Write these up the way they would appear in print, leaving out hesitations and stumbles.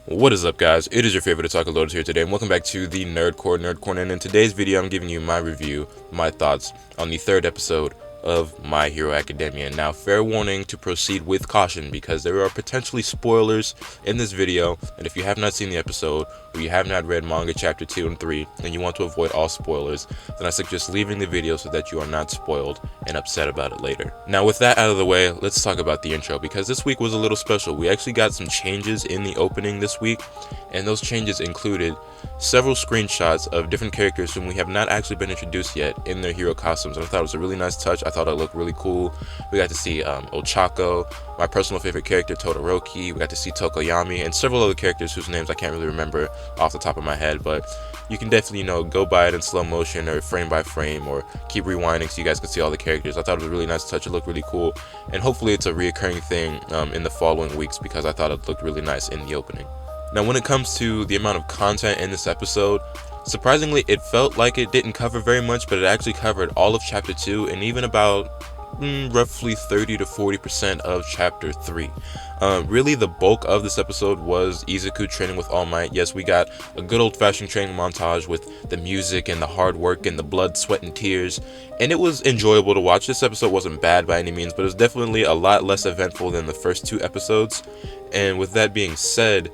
What is up, guys? It is your favorite Otaku Lotus here today, and welcome back to the Nerd Corner. And in today's video, I'm giving you my review, my thoughts on the third episode of My Hero Academia. Now, fair warning to proceed with caution because there are potentially spoilers in this video, and if you have not seen the episode or you have not read manga chapter 2 and 3 and you want to avoid all spoilers, then I suggest leaving the video so that you are not spoiled and upset about it later. Now, with that out of the way, let's talk about the intro because this week was a little special. We actually got some changes in the opening this week, and those changes included several screenshots of different characters whom we have not actually been introduced yet in their hero costumes, and I thought it was a really nice touch. I thought it looked really cool. We got to see Ochako, my personal favorite character, Todoroki. We got to see Tokoyami and several other characters whose names I can't really remember off the top of my head, but you can definitely, go by it in slow motion or frame by frame or keep rewinding so you guys can see all the characters. I thought it was a really nice touch. It looked really cool, and hopefully it's a reoccurring thing in the following weeks because I thought it looked really nice in the opening. Now, when it comes to the amount of content in this episode, surprisingly, it felt like it didn't cover very much, but it actually covered all of Chapter 2 and even about roughly 30 to 40% of Chapter 3. Really, the bulk of this episode was Izuku training with All Might. Yes, we got a good old-fashioned training montage with the music and the hard work and the blood, sweat, and tears, and it was enjoyable to watch. This episode wasn't bad by any means, but it was definitely a lot less eventful than the first two episodes. And with that being said,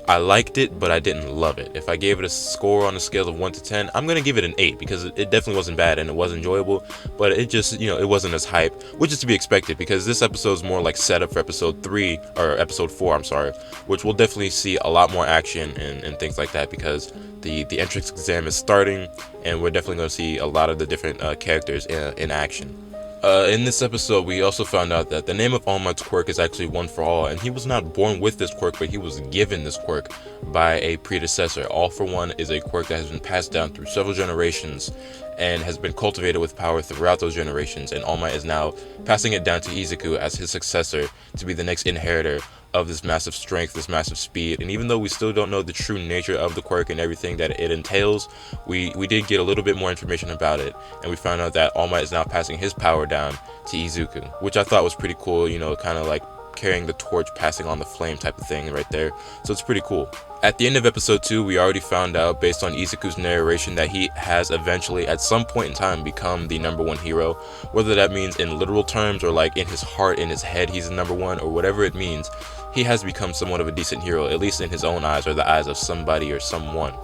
I liked it, but I didn't love it. If I gave it a score on a scale of 1 to 10, I'm going to give it an 8 because it definitely wasn't bad and it was enjoyable, but it just, it wasn't as hype, which is to be expected because this episode is more like setup for episode 3, or episode 4, I'm sorry, which we'll definitely see a lot more action and things like that because the entrance exam is starting and we're definitely going to see a lot of the different characters in action. In this episode, we also found out that the name of All Might's quirk is actually One for All, and he was not born with this quirk, but he was given this quirk by a predecessor. All for One is a quirk that has been passed down through several generations and has been cultivated with power throughout those generations, and All Might is now passing it down to Izuku as his successor to be the next inheritor of this massive strength, this massive speed. And even though we still don't know the true nature of the quirk and everything that it entails, we did get a little bit more information about it, and we found out that All Might is now passing his power down to Izuku, which I thought was pretty cool, kind of like carrying the torch, passing on the flame type of thing right there. So it's pretty cool. At the end of episode 2, we already found out, based on Izuku's narration, that he has eventually, at some point in time, become the #1 hero. Whether that means in literal terms or like in his heart, in his head, he's the #1, or whatever it means, he has become somewhat of a decent hero, at least in his own eyes or the eyes of somebody or someone.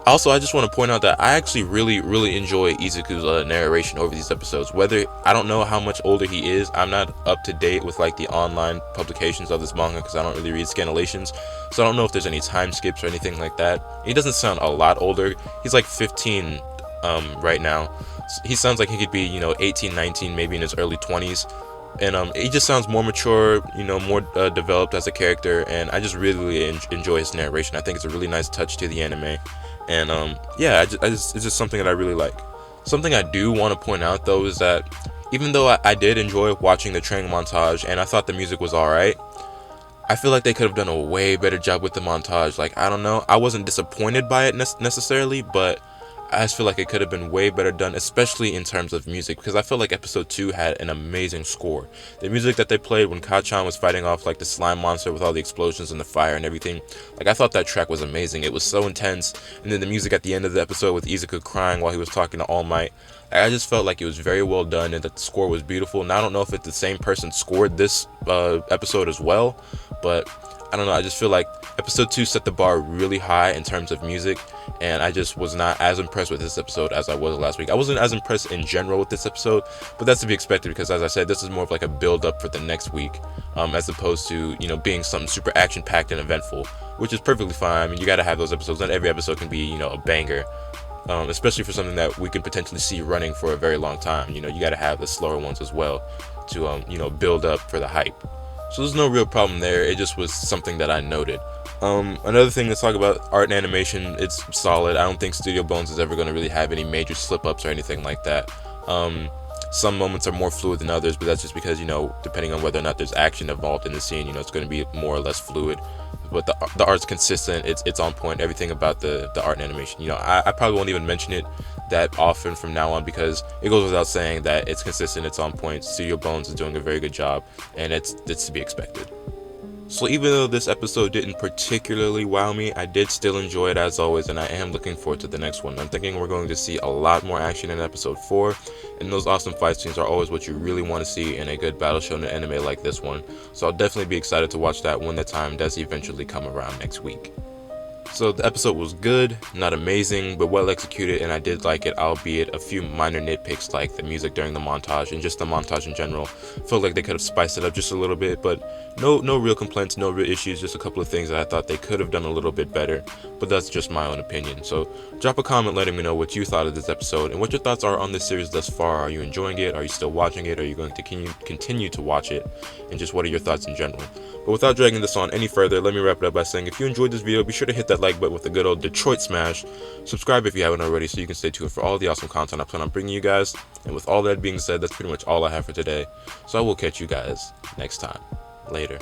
Also, I just want to point out that I actually really enjoy Izuku's narration over these episodes. I don't know how much older he is. I'm not up to date with like the online publications of this manga because I don't really read scanlations, so I don't know if there's any time skips or anything like that. He doesn't sound a lot older. He's like 15 right now. He sounds like he could be 18, 19, maybe in his early 20s. And he just sounds more mature, more developed as a character, and I just really enjoy his narration. I think it's a really nice touch to the anime, and it's just something that I really like. Something I do want to point out though is that even though I did enjoy watching the training montage and I thought the music was alright, I feel like they could have done a way better job with the montage. Like, I don't know, I wasn't disappointed by it necessarily, but I just feel like it could have been way better done, especially in terms of music, because I feel like episode 2 had an amazing score. The music that they played when Kachan was fighting off like the slime monster with all the explosions and the fire and everything, like I thought that track was amazing. It was so intense, and then the music at the end of the episode with Izuku crying while he was talking to All Might, I just felt like it was very well done and that the score was beautiful. Now I don't know if it's the same person scored this episode as well, but I don't know, I just feel like episode 2 set the bar really high in terms of music, and I just was not as impressed with this episode as I was last week. I wasn't as impressed in general with this episode, but that's to be expected because, as I said, this is more of like a build-up for the next week, as opposed to, being something super action-packed and eventful, which is perfectly fine. I mean, you gotta have those episodes. Not every episode can be, a banger, especially for something that we can potentially see running for a very long time. You gotta have the slower ones as well to, build up for the hype. So there's no real problem there. It just was something that I noted. Another thing, let's talk about art and animation. It's solid. I don't think Studio Bones is ever going to really have any major slip-ups or anything like that. Some moments are more fluid than others, but that's just because, depending on whether or not there's action involved in the scene, it's going to be more or less fluid. But the art's consistent. It's on point. Everything about the art and animation. I probably won't even mention it that often from now on because it goes without saying that it's consistent, it's on point. Studio Bones is doing a very good job, and it's to be expected. So even though this episode didn't particularly wow me, I did still enjoy it as always, and I am looking forward to the next one. I'm thinking we're going to see a lot more action in episode 4, and those awesome fight scenes are always what you really want to see in a good battle shonen anime like this one. So I'll definitely be excited to watch that when the time does eventually come around next week. So the episode was good, not amazing, but well executed, and I did like it, albeit a few minor nitpicks like the music during the montage and just the montage in general. Felt like they could have spiced it up just a little bit, but no real complaints, no real issues, just a couple of things that I thought they could have done a little bit better, but that's just my own opinion. So drop a comment letting me know what you thought of this episode and what your thoughts are on this series thus far. Are you enjoying it? Are you still watching it? Are you going to continue to watch it? And just what are your thoughts in general? But without dragging this on any further, let me wrap it up by saying if you enjoyed this video, be sure to hit that like button with a good old Detroit smash. Subscribe if you haven't already so you can stay tuned for all the awesome content I plan on bringing you guys. And with all that being said, that's pretty much all I have for today. So I will catch you guys next time. Later.